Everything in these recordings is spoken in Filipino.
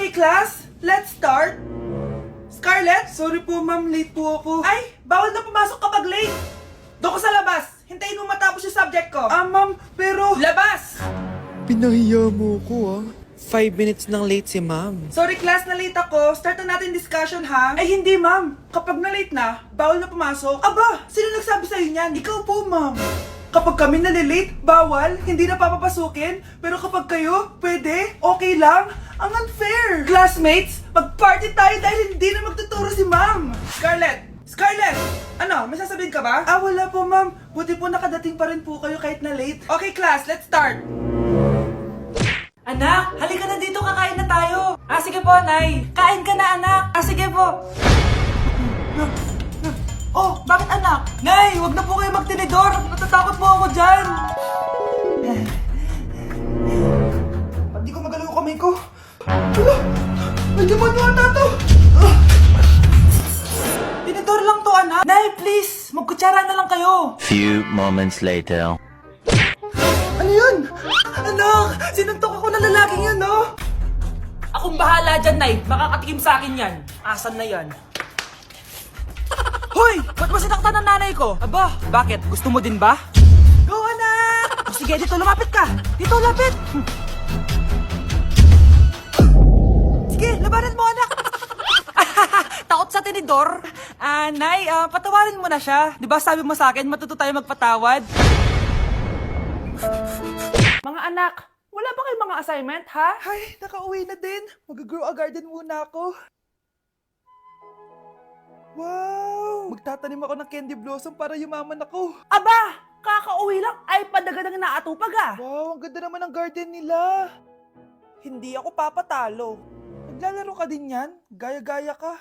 Okay, class, let's start. Scarlett? Sorry po, ma'am. Late po ako. Ay, bawal na pumasok kapag late. Doon ko sa labas. Hintayin mo matapos yung subject ko. Ma'am, pero... Labas! Pinahiya mo ko 5 minutes nang late si ma'am. Sorry, class, na late ako. Start na natin discussion, ha? Ay, hindi, ma'am. Kapag na late na, bawal na pumasok. Aba, sino nagsabi sa'yo niyan? Ikaw po, ma'am. Kapag kami nalilate, bawal, hindi na papapasukin. Pero kapag kayo, pwede, okay lang. Ang unfair! Classmates, mag-party tayo dahil hindi na magtuturo si ma'am. Scarlett! Scarlett! Ano, may sasabihin ka ba? Wala po, ma'am. Buti po nakadating pa rin po kayo kahit na late. Okay, class, let's start. Anak, halika na dito, kakain na tayo. Sige po, Nay. Kain ka na, anak. Sige po. Oh, bakit anak? Nay, wag na po kayo magtinidor. Natatakot po ako dyan. Ba't di ko magalaw yung kamay ko? Hala, may demonyo ata to. Tinidor lang to, anak. Nay, please, magkutsara na lang kayo. Few moments later. Ano yun? Anak, sinuntok ako na lalaking yun, no? Akong bahala dyan, Nay. Makakatikim sa akin yan. Asan na yan? Hoy! Ba't mo sinaktan ng nanay ko? Aba, bakit? Gusto mo din ba? Go, anak! Sige, dito lumapit ka. Dito, lapit. Sige, labanan mo, anak! Takot sa tinidor? Nay, patawarin mo na siya. Di ba sabi mo sa akin, matuto tayo magpatawad? Mga anak, wala ba kayong mga assignment, ha? Ay, nakauwi na din. Mag-grow a garden muna ako. Wow! Magtatanim ako ng candy blossom para yumaman ako. Aba! Kakauwi lang ay padagadang naatupag ah. Wow, ang ganda naman ng garden nila. Hindi ako papatalo. Maglalaro ka din yan? Gaya-gaya ka.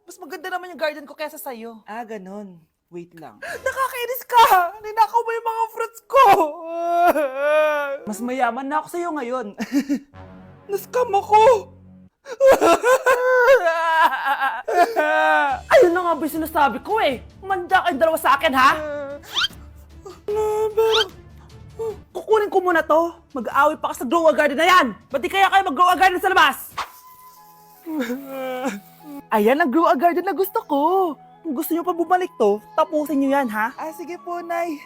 Mas maganda naman yung garden ko kesa sa'yo. Ganon. Wait lang. Nakakainis ka! Ninakaw mo yung mga fruits ko! Mas mayaman na ako sa'yo ngayon. Nascam ako! Ayun na nga ba yung sinasabi ko eh. Manda kayong dalawa sa akin, ha? Kukunin ko muna to. Mag-aaway pa ka sa grow a garden na yan. Ba't di kaya kayo mag-grow a garden sa labas? Ayan ang grow a garden na gusto ko. Kung gusto nyo pa bumalik to, tapusin nyo yan, ha? Sige po, Nay.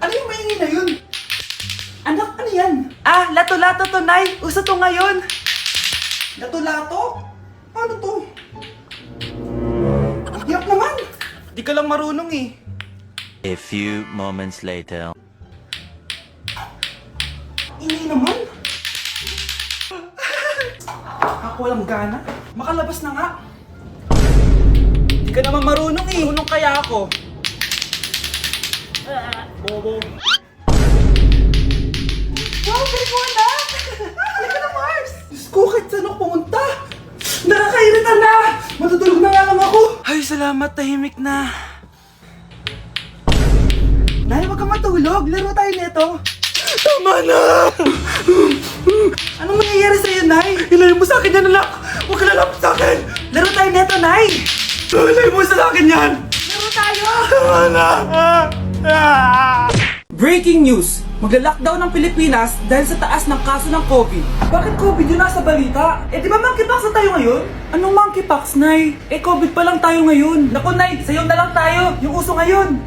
Ano yung maingay na yun? Anak, ano yan? Lato-lato to, Nay. Uso to ngayon. Lato-lato? Ano to? Hirap naman. Di ka lang marunong eh. A few moments later. Ingay naman. Ako walang gana. Makalabas na nga. Di ka naman marunong eh. Marunong kaya ako. Bobo. Wow, galing mo anak! Halika na, Mars! Diyos ko, kahit saan ako pumunta! Nakakairita na! Matutulog na nga lang ako! Ay, salamat, tahimik na. Nay, wag kang matulog. Laro tayo nito. Tama na! Anong mangyayari sa'yo, Nay? Ilayo mo sa akin yan, anak! Huwag ka lalapit sa akin! Laro tayo nito, Nay! Ilayo mo sa akin yan! Laro tayo! Tama na! Breaking news! Magla-lockdown ng Pilipinas dahil sa taas ng kaso ng COVID. Bakit COVID yun nasa balita? Di ba monkeypox na tayo ngayon? Anong monkeypox, Nay? COVID pa lang tayo ngayon. Naku, Nay, sayo na lang tayo. Yung uso ngayon.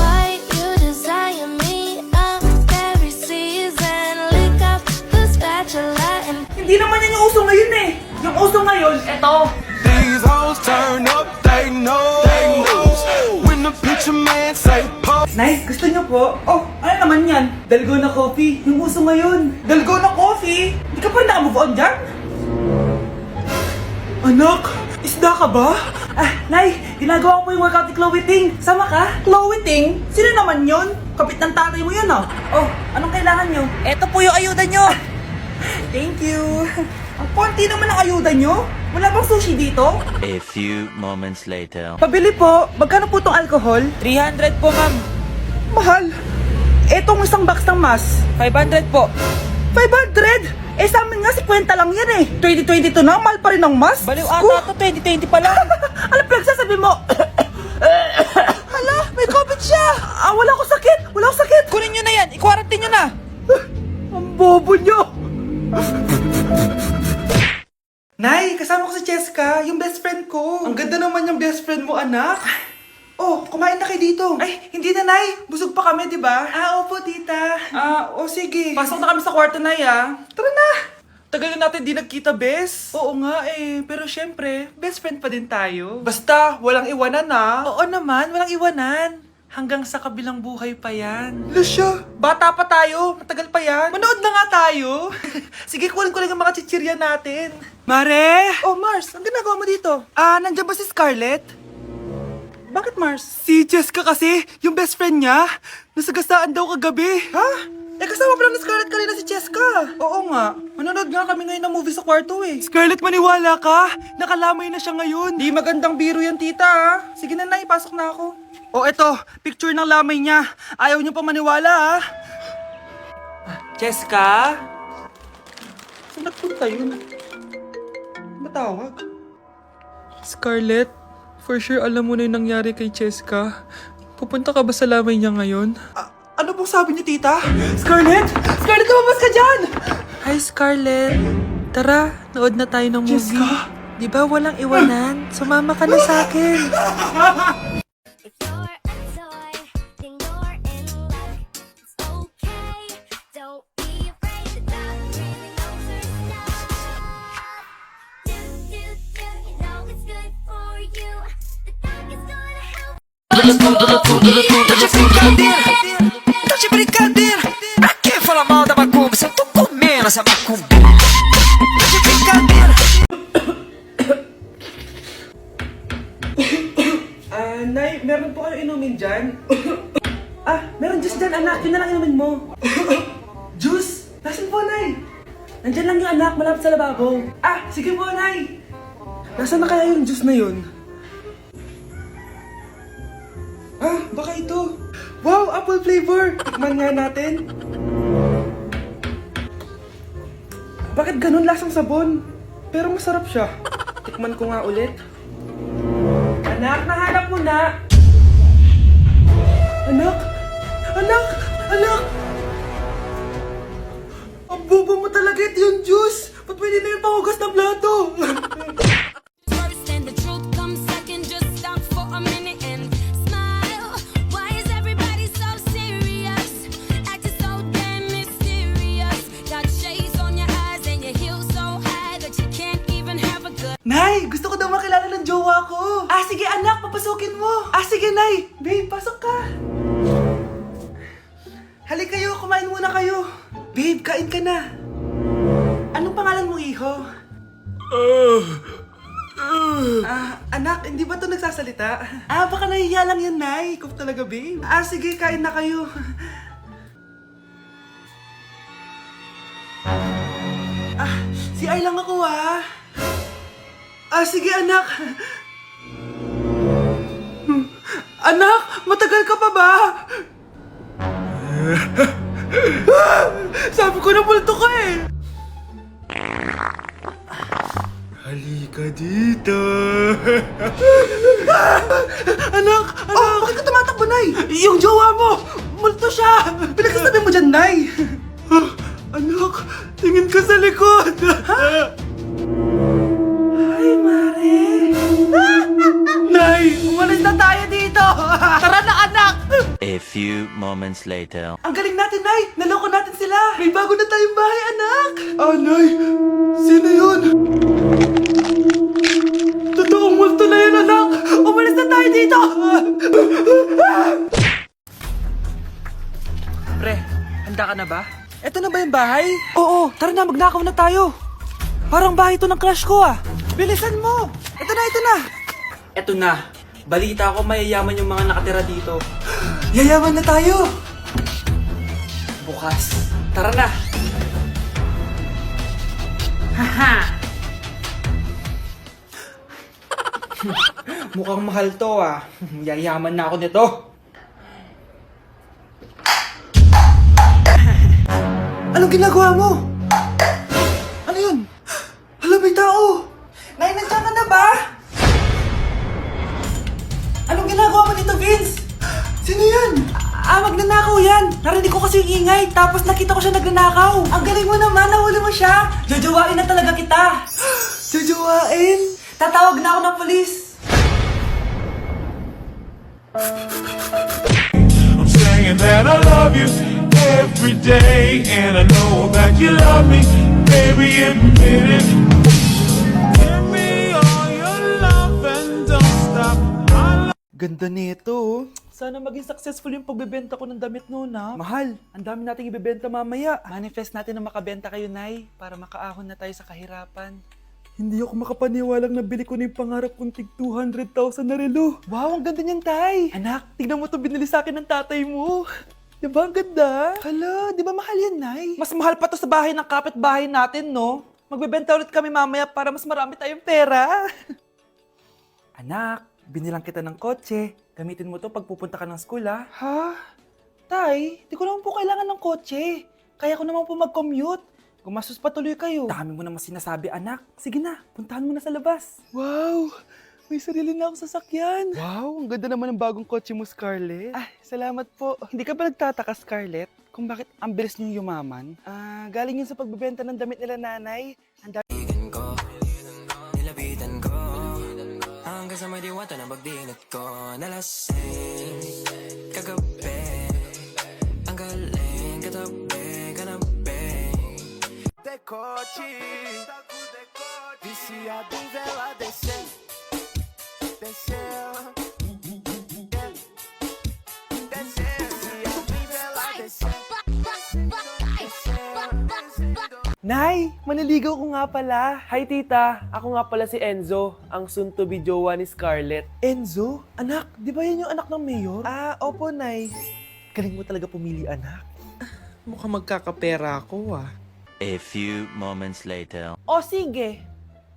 Why you desire me up every season? Lick up the spatula and Hindi naman yan yung uso ngayon eh. Yung uso ngayon, eto. These hoes turn up, they know. When the picture man say pop. Nay, gusto niyo po? Oh, ano naman yan? Dalgona coffee. Yung uso ngayon. Dalgona coffee? Hindi ka pa rin naka-move on dyan? Anak, isda ka ba? Nay, ginagawa ko yung workout ni Chloe Ting. Sama ka? Chloe Ting? Sino naman yun? Kapit ng tatay mo yun, oh. Oh, anong kailangan nyo? Eto po yung ayuda nyo. Thank you. Ang konti naman ang ayuda nyo. Wala bang sushi dito? A few moments later. Pabili po. Magkano po tong alcohol? 300 po, ma'am. Mahal. Etong isang box ng mas. 500 po. 500? Eh sa amin nga 50 lang yan eh. 2022 na, mahal pa rin ang mas. Baliw Ko. ata to, 2020 pa lang. Ano pinagsasabi mo? Hala, may COVID siya. Wala akong sakit. Wala akong sakit. Kunin nyo na yan, i-quarantine nyo na. Ang bobo nyo. Nay, kasama ko si Cheska, yung best friend ko. Ang ganda naman yung best friend mo, anak. Oh, kumain na kayo dito. Ay, hindi na, Nay. Busog pa kami, di ba? Opo, tita. Sige. Pasok na kami sa kwarto, Nay, Tara na. Tagal na natin di nagkita, bes. Oo nga eh, pero syempre, best friend pa din tayo. Basta, walang iwanan Oo naman, walang iwanan. Hanggang sa kabilang buhay pa yan. Lusya, bata pa tayo. Matagal pa yan. Manood na nga tayo. Sige, kunin ko lang ang mga chichirya natin. Mare! Oh, Mars, ang ginagawa mo dito? Nandiyan ba si Scarlett? Bakit, Mars? Si Jessica kasi, yung best friend niya, nasagasaan daw kagabi. Ha? Eh, kasama pala ni Scarlett kanina si Jessica. Oo nga. Manonood nga kami ngayon ng movie sa kwarto eh. Scarlett, maniwala ka. Nakalamay na siya ngayon. Di magandang biro yan, tita. Sige na, Nay, pasok na ako. Oh, eto. Picture ng lamay niya. Ayaw niyo pa maniwala, Jessica? Saan nagpunta yun? Matawag? Scarlett, for sure alam mo na yung nangyari kay Cheska. Pupunta ka ba sa lamay niya ngayon? Ano pong sabi niyo, tita? Scarlett! Scarlett, lumabas ka dyan! Hi, Scarlett. Tara, nood na tayo ng movie. Cheska? Di ba walang iwanan? Sumama ka na sa akin. If you're a toy, then you're in luck. It's okay, don't be afraid. The dog really knows her stuff. Do, you know it's good for you. The dog is gonna help. Deixa eu brincadeira. Pra que falar mal da macumba se eu tô comendo essa macumba? Deixa eu brincadeira. Nay, meron po kayo inumin dyan? Meron juice dyan, anak. Yun na lang inumin mo. Juice? Nasaan po, Nay? Nandyan lang yung anak, malapit sa lababo. Sige po, Nay. Nasaan na kaya yung juice na yun? Baka ito. Wow, apple flavor. Tikman nga natin. Bakit ganun lasang sabon? Pero masarap siya. Tikman ko nga ulit. Anak, nahanap mo na. Anak! Anak! Anak! Ang bobo mo talaga, ito yung juice. Ba't pwede na yung panghugas ng plato? First and the truth comes second. Just stop for a minute and smile. Why is everybody so serious? Acting so damn mysterious. Got shades on your eyes and your heels so high that you can't even have a good. Nay, gusto ko daw makilala ng jowa ko. Sige anak, papasukin mo. Sige Nay. Babe, pasok ka. Halika kayo, kumain muna kayo. Babe, kain ka na. Anong pangalan mo, iho? Anak, hindi ba ito nagsasalita? Baka nahihiya lang yan, Nay. Ikaw talaga, babe. Sige, kain na kayo. Si Ay lang ako, sige, anak. Anak, matagal ka pa ba? Sabi ko na multo ka eh. Halika dito. Anak! Bakit ka tumatakbo, Nay? Yung jowa mo! Multo siya! Pinagsasabi mo dyan, Nay! Anak, tingin ka sa likod! Ay, Mare! Nay, umalis na tayo dito! Tara na, anak! A few moments later. Ang galing natin, Nay! Naloko natin sila! May bago na tayong bahay, anak! Nay! Sino yun? Totoong multo na yun, anak! Umalis na tayo dito! Pre, handa ka na ba? Eto na ba yung bahay? Oo, tara na, magnakaw na tayo. Parang bahay to ng crush ko Bilisan mo! Ito na! Eto na, balita ko mayayaman yung mga nakatira dito. Yayaman na tayo! Bukas, tara na. Haha! Mukhang mahal to Yayaman na ako nito. Anong ginagawa mo? Ano yun? Hala, may tao! Nay, nandiyan ka na ba? Anong ginagawa mo dito, Vince? Sino yan? Magnanakaw yan. Narinig ko kasi yung ingay, tapos nakita ko siya nagnanakaw. Ang galing mo naman, nahuli mo siya! Jojowain na talaga kita. Jojowain! Tatawag na ako ng polis. I'm saying that I love you every day, and I know that you love me, baby, admit it. Give me all your love and don't stop. Ganda nito, oh. Sana maging successful yung pagbebenta ko ng damit noon, ha? Mahal, ang dami nating ibebenta mamaya. Manifest natin na makabenta kayo, Nay, para makaahon na tayo sa kahirapan. Hindi ako makapaniwalang nabili ko na yung pangarap kong tig 200,000 na relo. Wow, ang ganda niyan, Tay. Anak, tignan mo to binili sa akin ng tatay mo. Diba ang ganda? Hala, di ba mahal yan, Nay? Mas mahal pa to sa bahay ng kapitbahay natin, no? Magbebenta ulit kami mamaya para mas marami tayong pera. Anak, binilang kita ng kotse. Gamitin mo to pag pupunta ka ng school, ha? Ha? Tay, di ko naman po kailangan ng kotse. Kaya ko naman po mag-commute. Gumastos pa tuloy kayo. Dami mo naman sinasabi, anak. Sige na, puntahan mo na sa labas. Wow! May sarili na akong sasakyan. Wow, ang ganda naman ng bagong kotse mo, Scarlett. Ay, salamat po. Hindi ka ba nagtataka, Scarlett, kung bakit ang bilis niyong yumaman? Galing yun sa pagbebenta ng damit nila nanay. Ang dami... Nilapitan ko hanggang sa may diwata ng pagdilat ko. Nalasing kagabi, ang galing katabi, kanabi. Decote, viciado em vela descer, descer, descer, viciado em vela descer. Nay, maniligaw ko nga pala. Hi tita, ako nga pala si Enzo, ang soon-to-be jowa ni Scarlett. Enzo? Anak, di ba yan yung anak ng mayor? Opo, Nay. Galing mo talaga pumili, anak. Mukhang magkakapera ako, ah. A few moments later. O sige,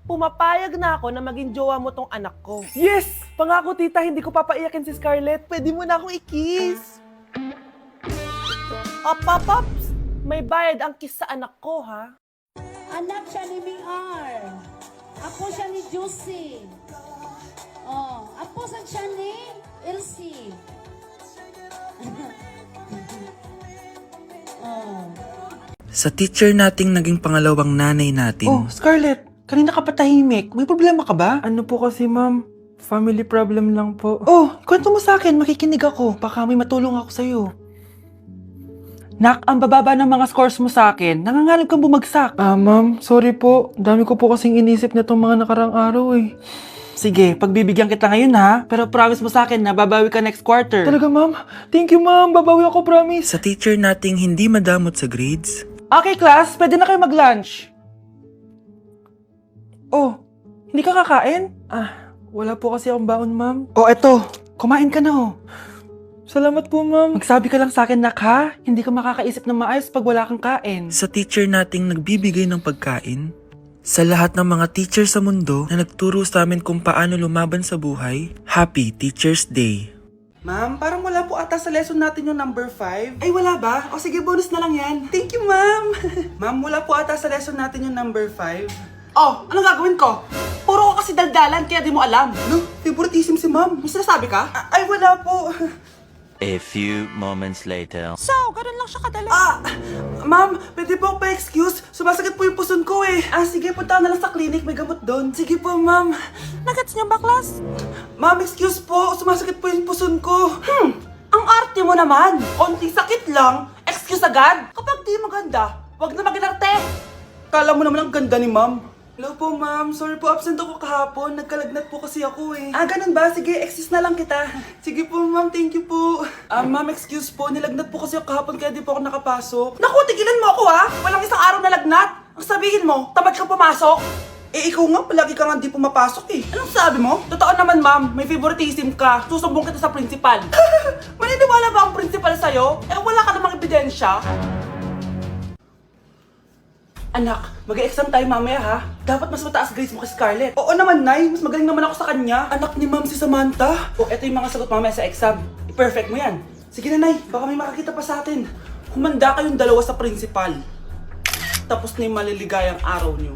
pumapayag na ako na maging jowa mo tong anak ko. Yes! Pangako, tita, hindi ko papaiyakin si Scarlett. Pwede mo na akong i-kiss. Paps, may bayad ang kiss sa anak ko, ha? Anak siya ni Miar. Ako siya ni Juicy. Oh, ako siya ni Elsie. Oh. Sa teacher nating naging pangalawang nanay natin. Oh, Scarlett, kanina ka pa tahimik. May problema ka ba? Ano po kasi, ma'am? Family problem lang po. Oh, kwento mo sa akin. Makikinig ako. Baka may matulong ako sa'yo. Nak, ang bababa ng mga scores mo sa akin. Nangangalib kang bumagsak. Ma'am, sorry po. Dami ko po kasing inisip na itong mga nakarang araw eh. Sige, pagbibigyan kita ngayon ha. Pero promise mo sa akin na babawi ka next quarter. Talaga, ma'am? Thank you, ma'am. Babawi ako, promise. Sa teacher nating hindi madamot sa grades. Okay, class. Pwede na kayo mag-lunch. Oh, hindi ka kakain? Wala po kasi akong baon, ma'am. Oh, eto. Kumain ka na, oh. Salamat po, ma'am. Magsabi ka lang sa akin, nak, ha? Hindi ka makakaisip ng maayos pag wala kang kain. Sa teacher nating nagbibigay ng pagkain. Sa lahat ng mga teacher sa mundo na nagturo sa amin kung paano lumaban sa buhay, Happy Teacher's Day! Ma'am, parang wala po ata sa lesson natin yung number 5. Ay, wala ba? O sige, bonus na lang yan. Thank you, ma'am. Ma'am, wala po ata sa lesson natin yung number 5. Oh, anong gagawin ko? Puro ko kasi daldalan, kaya di mo alam. No, favoritism si ma'am. May sinasabi ka? Ay, wala po. A few moments later. Ma'am, pwede po ako pa-excuse? Sumasakit po yung puson ko eh. Sige, punta na lang sa clinic. May gamot doon. Sige po, ma'am. Nagets niyo ba, class? Ma'am, excuse po. Sumasakit po yung puson ko. Ang arte mo naman. Konting sakit lang. Excuse agad. Kapag di maganda, wag na mag-inarte. Kala mo naman ang ganda ni ma'am. Hello po, ma'am. Sorry po, absent ako kahapon. Nagkalagnat po kasi ako eh. Ganun ba? Sige, excuse na lang kita. Sige po, ma'am. Thank you po. Ma'am, excuse po. Nilagnat po kasi ako kahapon kaya di po ako nakapasok. Naku, tigilan mo ako ha! Walang isang araw na lagnat. Ang sabihin mo, tamad ka pumasok. Ikaw nga, palagi ka nga di pumapasok eh. Anong sabi mo? Totoo naman, ma'am. May favoritism ka. Susumbong kita sa principal. Maniniwala ba ang principal sa'yo? Wala ka namang ebidensya. Anak, mag-e-exam tayo mamaya ha. Dapat mas mataas grades mo kay Scarlett. Oo naman, Nay. Mas magaling naman ako sa kanya. Anak ni Ma'am si Samantha. Eto yung mga sagot mamaya sa exam. I-perfect mo yan. Sige na, Nay. Baka may makakita pa sa atin. Humanda kayong dalawa sa principal. tapos na yung maliligayang araw nyo.